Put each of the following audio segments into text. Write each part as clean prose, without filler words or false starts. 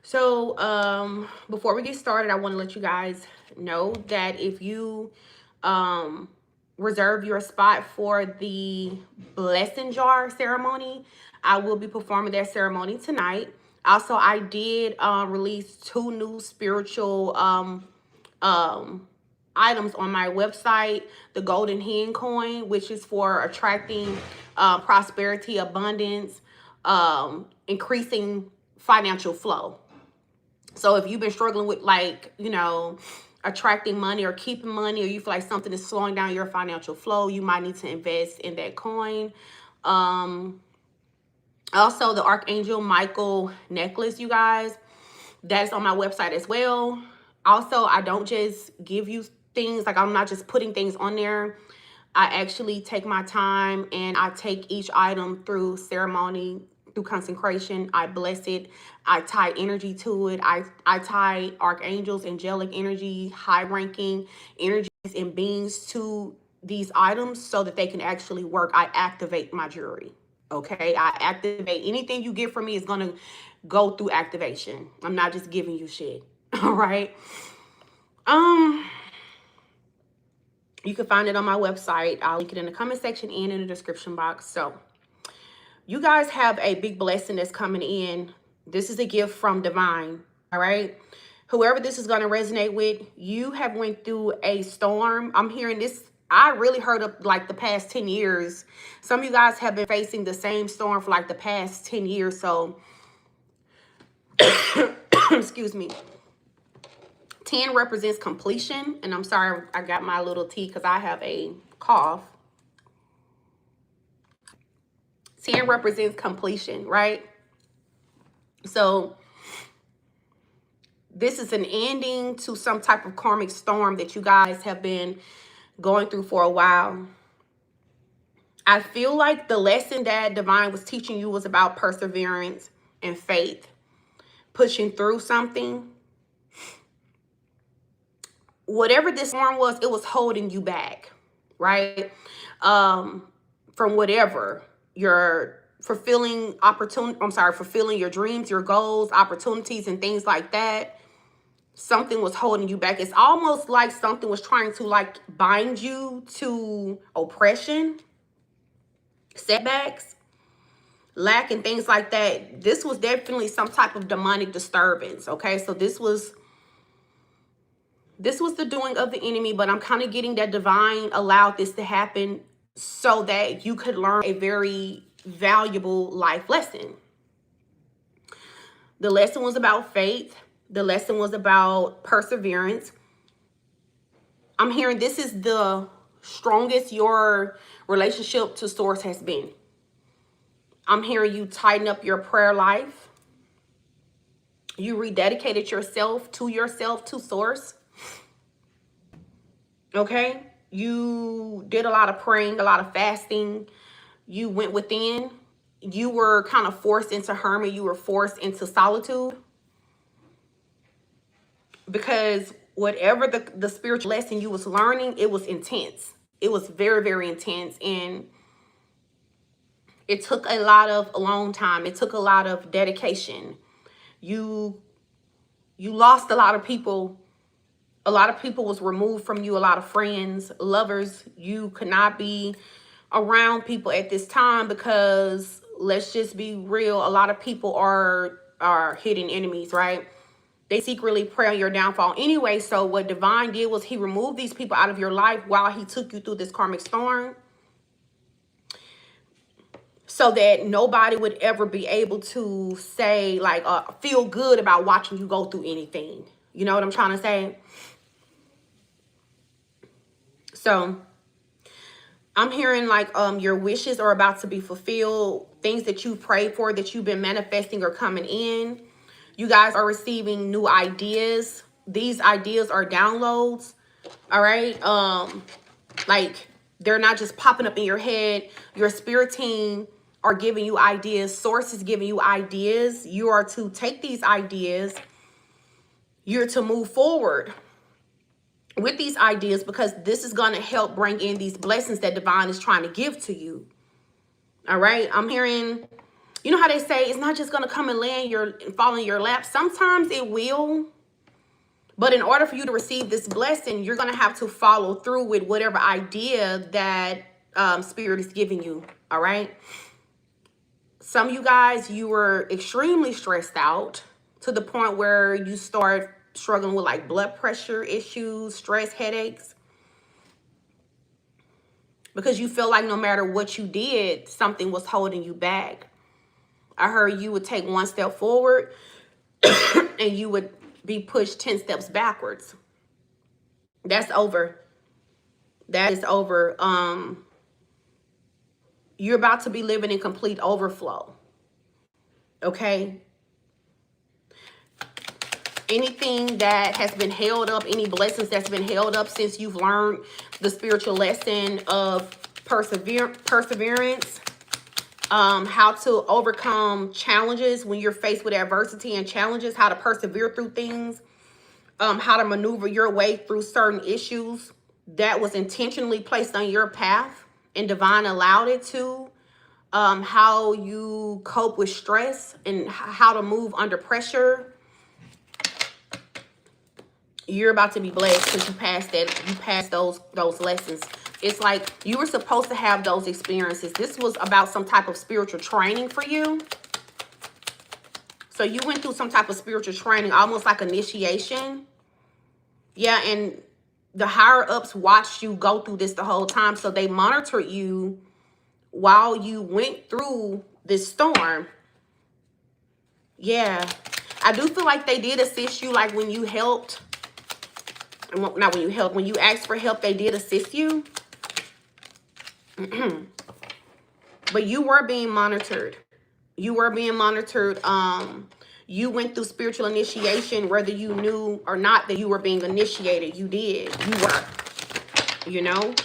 So before we get started, I want to let you guys know that if you reserve your spot for the blessing jar ceremony, I will be performing that ceremony tonight. Also, I did release two new spiritual um, items on my website. The golden hen coin, which is for attracting prosperity, abundance, increasing financial flow. So if you've been struggling with, like, attracting money or keeping money, or you feel like something is slowing down your financial flow, you might need to invest in that coin. Um, Also, the Archangel Michael necklace, you guys, that's on my website as well. Also, I don't just give you things, like, I'm not just putting things on there. I actually take my time and I take each item through ceremony, through consecration. I bless it. I tie energy to it. I tie archangels, angelic energy, high ranking energies and beings to these items so that they can actually work. I activate my jewelry. Okay, I activate anything you get from me is gonna go through activation. I'm not just giving you shit. All right. Um, you can find it on my website. I'll link it in the comment section and in the description box. So you guys have a big blessing that's coming in. This is a gift from divine. All right. Whoever this is going to resonate with, you have went through a storm. I'm hearing this. I really heard of like the past 10 years. Some of you guys have been facing the same storm for like the past 10 years. So, excuse me. 10 represents completion. And I'm sorry, I got my little tea because I have a cough. 10 represents completion, right? So this is an ending to some type of karmic storm that you guys have been going through for a while. I feel like the lesson that divine was teaching you was about perseverance and faith, pushing through something. Whatever this storm was, it was holding you back, right? From whatever you're fulfilling fulfilling your dreams, your goals, opportunities, and things like that. Something was holding you back. It's almost like something was trying to like bind you to oppression, setbacks, lack, and things like that. This was definitely some type of demonic disturbance. Okay, so this was the doing of the enemy, but I'm kind of getting that divine allowed this to happen so that you could learn a very valuable life lesson. The lesson was about faith. The lesson was about perseverance. I'm hearing this is the strongest your relationship to source has been. I'm hearing you tighten up your prayer life. You rededicated yourself to source. Okay? You did a lot of praying, a lot of fasting. You went within. You were kind of forced into hermit. You were forced into solitude. Because whatever the spiritual lesson you was learning, it was intense. It was very, very intense. And it took a long time. It took a lot of dedication. You lost a lot of people. A lot of people was removed from you. A lot of friends, lovers. You could not be around people at this time because, let's just be real, a lot of people are hidden enemies, right? They secretly pray on your downfall anyway. So what divine did was he removed these people out of your life while he took you through this karmic storm, so that nobody would ever be able to say, like, feel good about watching you go through anything. You know what I'm trying to say? So I'm hearing like your wishes are about to be fulfilled. Things that you prayed for, that you've been manifesting, are coming in. You guys are receiving new ideas. These ideas are downloads. All right. Like, they're not just popping up in your head. Your spirit team are giving you ideas. Source is giving you ideas. You are to take these ideas. You're to move forward with these ideas, because this is going to help bring in these blessings that divine is trying to give to you. All right. I'm hearing You know how they say it's not just going to come and land and fall in your lap. Sometimes it will. But in order for you to receive this blessing, you're going to have to follow through with whatever idea that Spirit is giving you. All right. Some of you guys, you were extremely stressed out to the point where you start struggling with like blood pressure issues, stress, headaches. Because you feel like no matter what you did, something was holding you back. I heard you would take one step forward and you would be pushed 10 steps backwards. That's over. That is over. You're about to be living in complete overflow. Okay? Anything that has been held up, any blessings that's been held up since you've learned the spiritual lesson of perseverance, how to overcome challenges when you're faced with adversity and challenges, how to persevere through things, how to maneuver your way through certain issues that was intentionally placed on your path and divine allowed it to, how you cope with stress and how to move under pressure. You're about to be blessed because you passed those lessons. It's like you were supposed to have those experiences. This was about some type of spiritual training for you. So you went through some type of spiritual training, almost like initiation. Yeah, and the higher ups watched you go through this the whole time. So they monitored you while you went through this storm. Yeah, I do feel like they did assist you, like when you helped. Not when you helped, when you asked for help, they did assist you. But you were being monitored. You were being monitored. You went through spiritual initiation, whether you knew or not that you were being initiated. You did. You were. You know?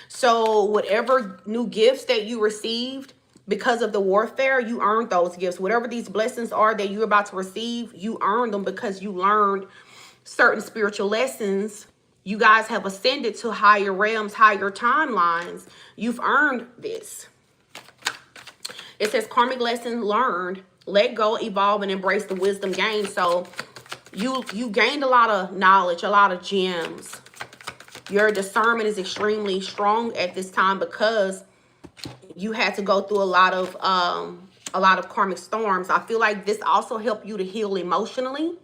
So whatever new gifts that you received because of the warfare, you earned those gifts. Whatever these blessings are that you're about to receive, you earned them because you learned certain spiritual lessons. You guys have ascended to higher realms, higher timelines. You've earned this. It says karmic lesson learned, let go, evolve, and embrace the wisdom gained. So you gained a lot of knowledge, a lot of gems. Your discernment is extremely strong at this time because you had to go through a lot of karmic storms. I feel like this also helped you to heal emotionally.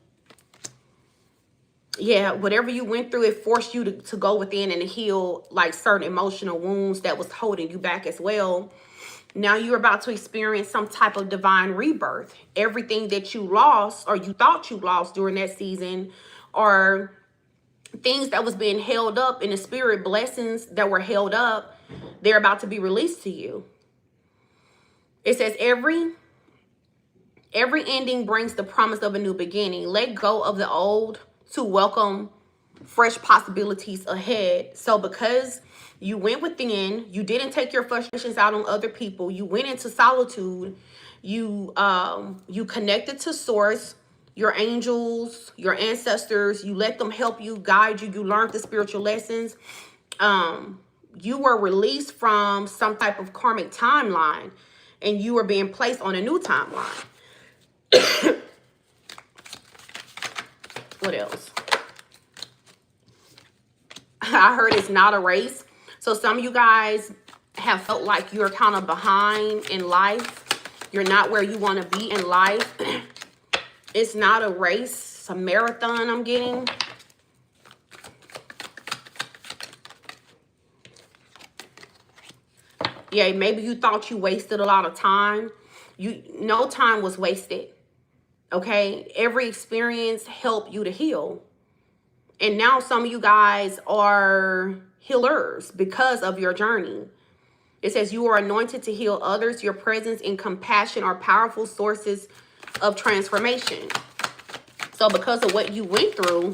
Yeah, whatever you went through, it forced you to go within and heal like certain emotional wounds that was holding you back as well. Now you're about to experience some type of divine rebirth. Everything that you lost or you thought you lost during that season, or things that was being held up in the spirit, blessings that were held up, they're about to be released to you. It says every ending brings the promise of a new beginning. Let go of the old to welcome fresh possibilities ahead. So because you went within, you didn't take your frustrations out on other people, you went into solitude, you connected to source, your angels, your ancestors, you let them help you, guide you, you learned the spiritual lessons. You were released from some type of karmic timeline and you were being placed on a new timeline. What else? I heard it's not a race. So some of you guys have felt like you're kind of behind in life. You're not where you want to be in life. It's not a race. It's a marathon I'm getting. Yeah, maybe you thought you wasted a lot of time. No time was wasted. Okay? Every experience helped you to heal. And now some of you guys are healers because of your journey. It says you are anointed to heal others. Your presence and compassion are powerful sources of transformation. So because of what you went through,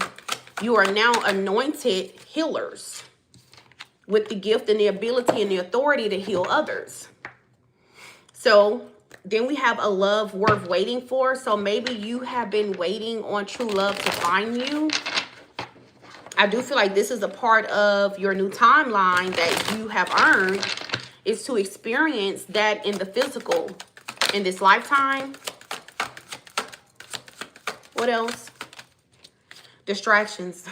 you are now anointed healers with the gift and the ability and the authority to heal others. So then we have a love worth waiting for. So maybe you have been waiting on true love to find you. I do feel like this is a part of your new timeline that you have earned, is to experience that in the physical. in this lifetime. What else? Distractions.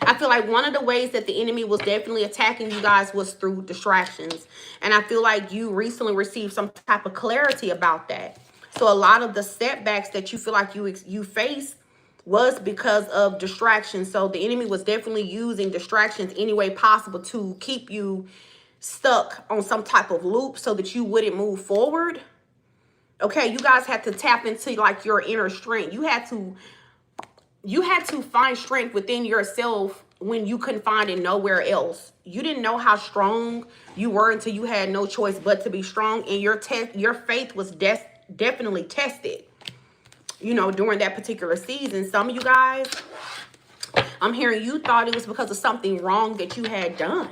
I feel like one of the ways that the enemy was definitely attacking you guys was through distractions. And I feel like you recently received some type of clarity about that. So a lot of the setbacks that you feel like you faced was because of distractions. So the enemy was definitely using distractions any way possible to keep you stuck on some type of loop so that you wouldn't move forward. Okay, you guys had to tap into like your inner strength. You had to find strength within yourself when you couldn't find it nowhere else. You didn't know how strong you were until you had no choice but to be strong. And your faith was definitely tested, you know, during that particular season. Some of you guys, I'm hearing you thought it was because of something wrong that you had done.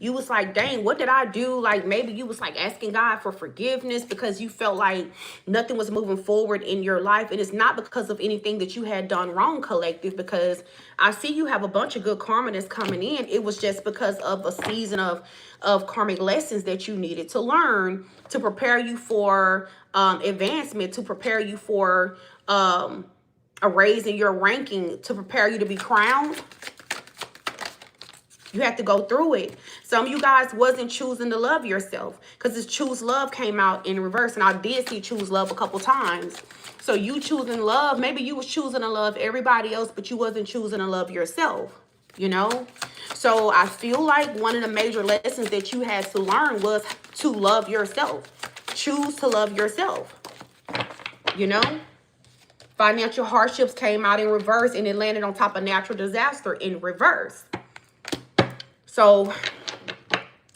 You was like, dang, what did I do? Like, maybe you was like asking God for forgiveness because you felt like nothing was moving forward in your life. And it's not because of anything that you had done wrong, collective, because I see you have a bunch of good karma that's coming in. It was just because of a season of karmic lessons that you needed to learn to prepare you for advancement, to prepare you for a raise in your ranking, to prepare you to be crowned. You have to go through it. Some of you guys wasn't choosing to love yourself because this choose love came out in reverse. And I did see choose love a couple times. So you choosing love, maybe you was choosing to love everybody else, but you wasn't choosing to love yourself, you know? So I feel like one of the major lessons that you had to learn was to love yourself. Choose to love yourself, you know? Financial hardships came out in reverse and it landed on top of natural disaster in reverse. So,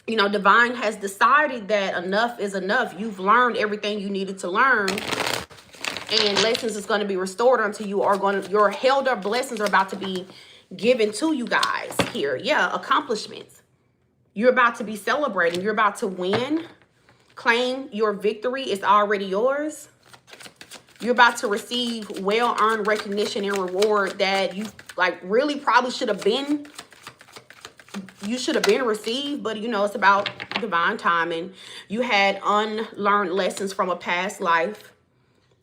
you know, divine has decided that enough is enough. You've learned everything you needed to learn. And lessons is going to be restored unto you. Your held up blessings are about to be given to you guys here. Yeah, accomplishments. You're about to be celebrating. You're about to win. Claim your victory. It's already yours. You're about to receive well-earned recognition and reward that you like really probably should have been. You should have been received, but you know, it's about divine timing. You had unlearned lessons from a past life.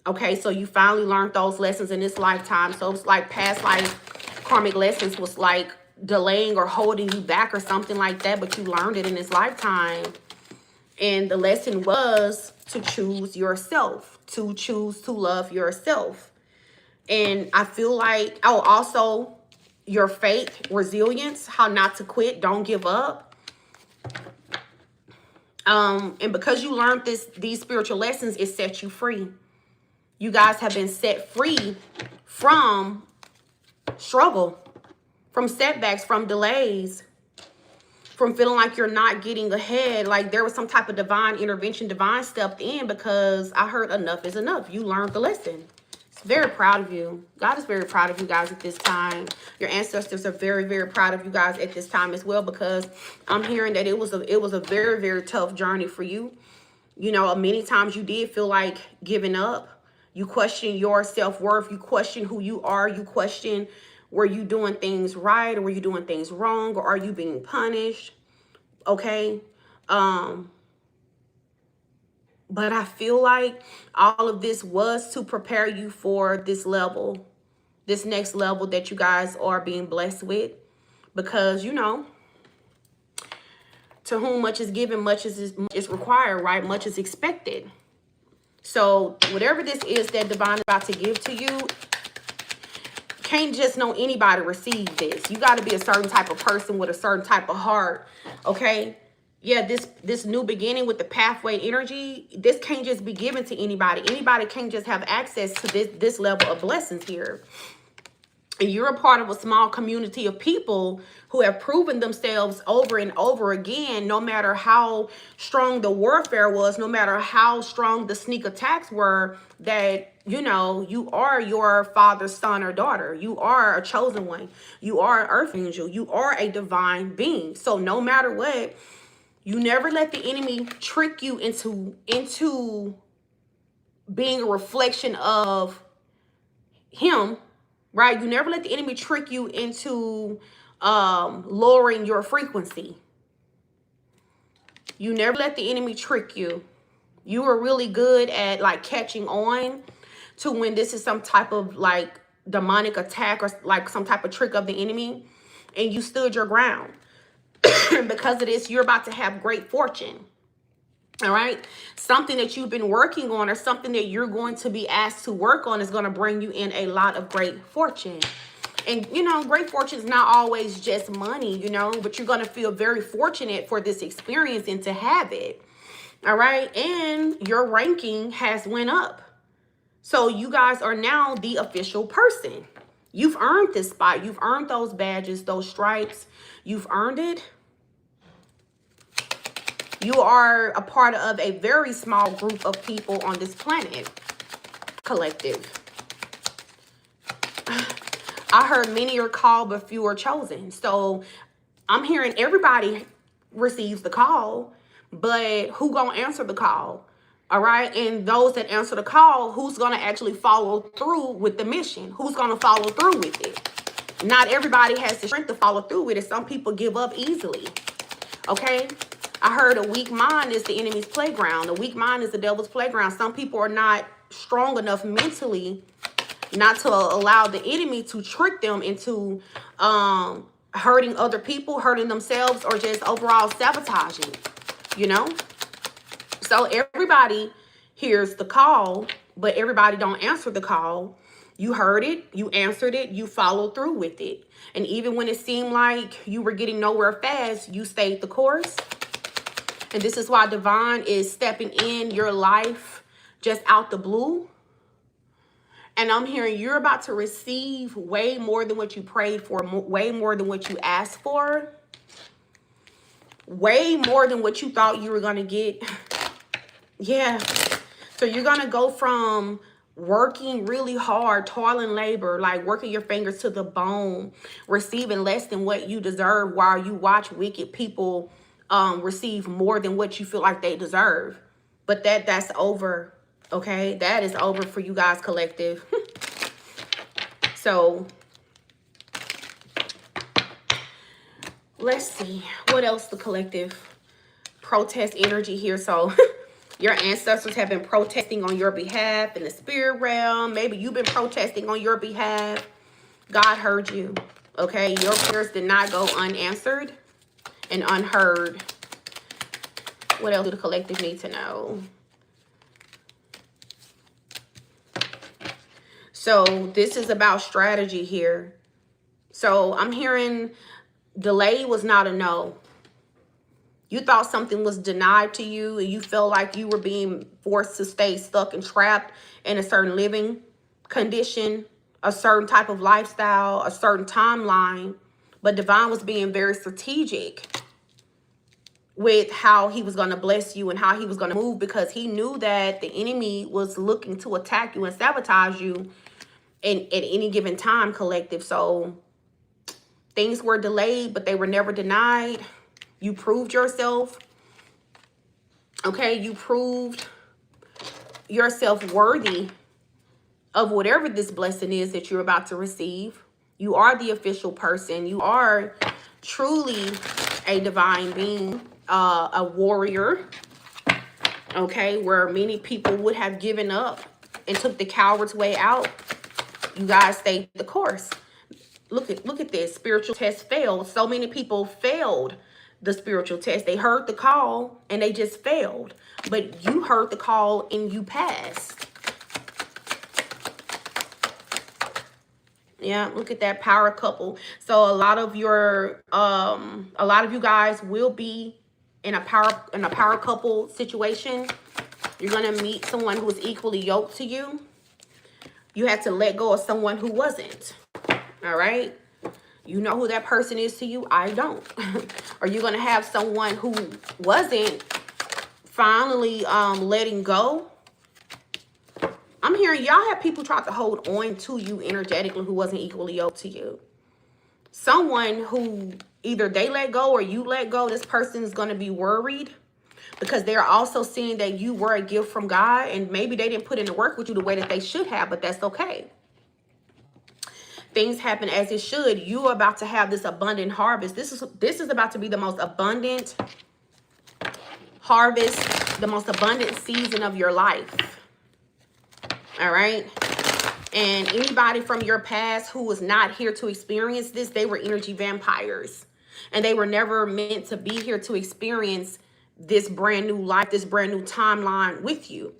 Okay, so you finally learned those lessons in this lifetime. So it's like past life karmic lessons was like delaying or holding you back or something like that, but you learned it in this lifetime. And the lesson was to choose yourself, to choose to love yourself. And I feel like, oh, also your faith, resilience, how not to quit, don't give up. And because you learned these spiritual lessons, it set you free. You guys have been set free from struggle, from setbacks, from delays, from feeling like you're not getting ahead. Like there was some type of divine intervention, divine stepped in because I heard enough is enough. You learned the lesson. Very proud of you. God is very proud of you guys at this time. Your ancestors are very, very proud of you guys at this time as well, because I'm hearing that it was a very, very tough journey for you. You know, many times you did feel like giving up. You question your self-worth. You question who you are. You question, were you doing things right or were you doing things wrong, or are you being punished? Okay. But I feel like all of this was to prepare you for this level, this next level that you guys are being blessed with. Because, you know, to whom much is given, much is required, right? Much is expected. So whatever this is that divine is about to give to you, can't just know anybody receive this. You got to be a certain type of person with a certain type of heart, okay? Yeah, this new beginning with the pathway energy, this can't just be given to anybody. Anybody can't just have access to this level of blessings here. And you're a part of a small community of people who have proven themselves over and over again, no matter how strong the warfare was, no matter how strong the sneak attacks were, that, you know, you are your father's son or daughter. You are a chosen one. You are an earth angel. You are a divine being. So no matter what, you never let the enemy trick you into being a reflection of him, right? You never let the enemy trick you into lowering your frequency. You never let the enemy trick you. You are really good at like catching on to when this is some type of like demonic attack or like some type of trick of the enemy, and you stood your ground. Because of this, you're about to have great fortune. All right. Something that you've been working on or something that you're going to be asked to work on is going to bring you in a lot of great fortune. And, you know, great fortune is not always just money, you know, but you're going to feel very fortunate for this experience and to have it. All right. And your ranking has went up. So you guys are now the official person. You've earned this spot. You've earned those badges, those stripes. You've earned it. You are a part of a very small group of people on this planet. Collective. I heard many are called, but few are chosen. So I'm hearing everybody receives the call, but who gonna answer the call? All right. And those that answer the call, who's gonna actually follow through with the mission? Who's gonna follow through with it? Not everybody has the strength to follow through with it. Some people give up easily. Okay. I heard a weak mind is the enemy's playground. A weak mind is the devil's playground. Some people are not strong enough mentally not to allow the enemy to trick them into hurting other people, hurting themselves, or just overall sabotaging, you know? So everybody hears the call, but everybody don't answer the call. You heard it, you answered it, you followed through with it. And even when it seemed like you were getting nowhere fast, you stayed the course. And this is why divine is stepping in your life just out the blue. And I'm hearing you're about to receive way more than what you prayed for, way more than what you asked for, way more than what you thought you were going to get. Yeah. So you're going to go from working really hard, toiling labor, like working your fingers to the bone, receiving less than what you deserve while you watch wicked people receive more than what you feel like they deserve. But that's over. Okay, that is over for you guys, collective. So let's see what else the collective protest energy here. So your ancestors have been protesting on your behalf in the spirit realm. Maybe you've been protesting on your behalf. God heard you. Okay, your prayers did not go unanswered and unheard. What else do the collective need to know? So this is about strategy here. So I'm hearing delay was not a no. You thought something was denied to you and you felt like you were being forced to stay stuck and trapped in a certain living condition, a certain type of lifestyle, a certain timeline. But divine was being very strategic with how he was going to bless you and how he was going to move, because he knew that the enemy was looking to attack you and sabotage you at any given time, collective. So things were delayed, but they were never denied. You proved yourself. Okay, you proved yourself worthy of whatever this blessing is that you're about to receive. You are the official person. You are truly a divine being, a warrior. Okay, where many people would have given up and took the coward's way out. You guys stayed the course. Look at this. Spiritual test failed. So many people failed the spiritual test. They heard the call and they just failed. But you heard the call and you passed. Yeah, look at that power couple. So a lot of you guys will be in a power couple situation. You're gonna meet someone who is equally yoked to you. You had to let go of someone who wasn't. All right. You know who that person is to you. I don't. Are you gonna have someone who wasn't finally letting go? I'm hearing y'all have people try to hold on to you energetically who wasn't equally yoked to you. Someone who either they let go or you let go, this person is going to be worried because they're also seeing that you were a gift from God, and maybe they didn't put in the work with you the way that they should have, but that's okay. Things happen as it should. You are about to have this abundant harvest. This is about to be the most abundant harvest the most abundant season of your life. All right. And anybody from your past who was not here to experience this, they were energy vampires. And they were never meant to be here to experience this brand new life, this brand new timeline with you.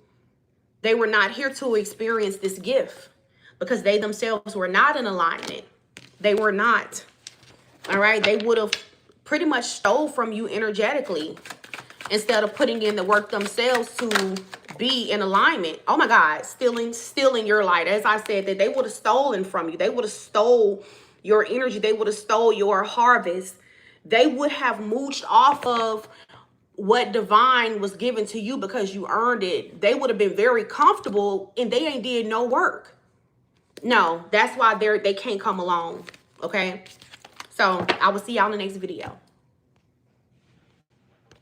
They were not here to experience this gift because they themselves were not in alignment. They were not. All right. They would have pretty much stole from you energetically instead of putting in the work themselves to be in alignment. Oh my God, stealing your light. As I said, that they would have stolen from you. They would have stole your energy. They would have stole your harvest. They would have mooched off of what divine was given to you because you earned it. They would have been very comfortable and they ain't did no work. No, that's why they can't come along. Okay. So I will see y'all in the next video.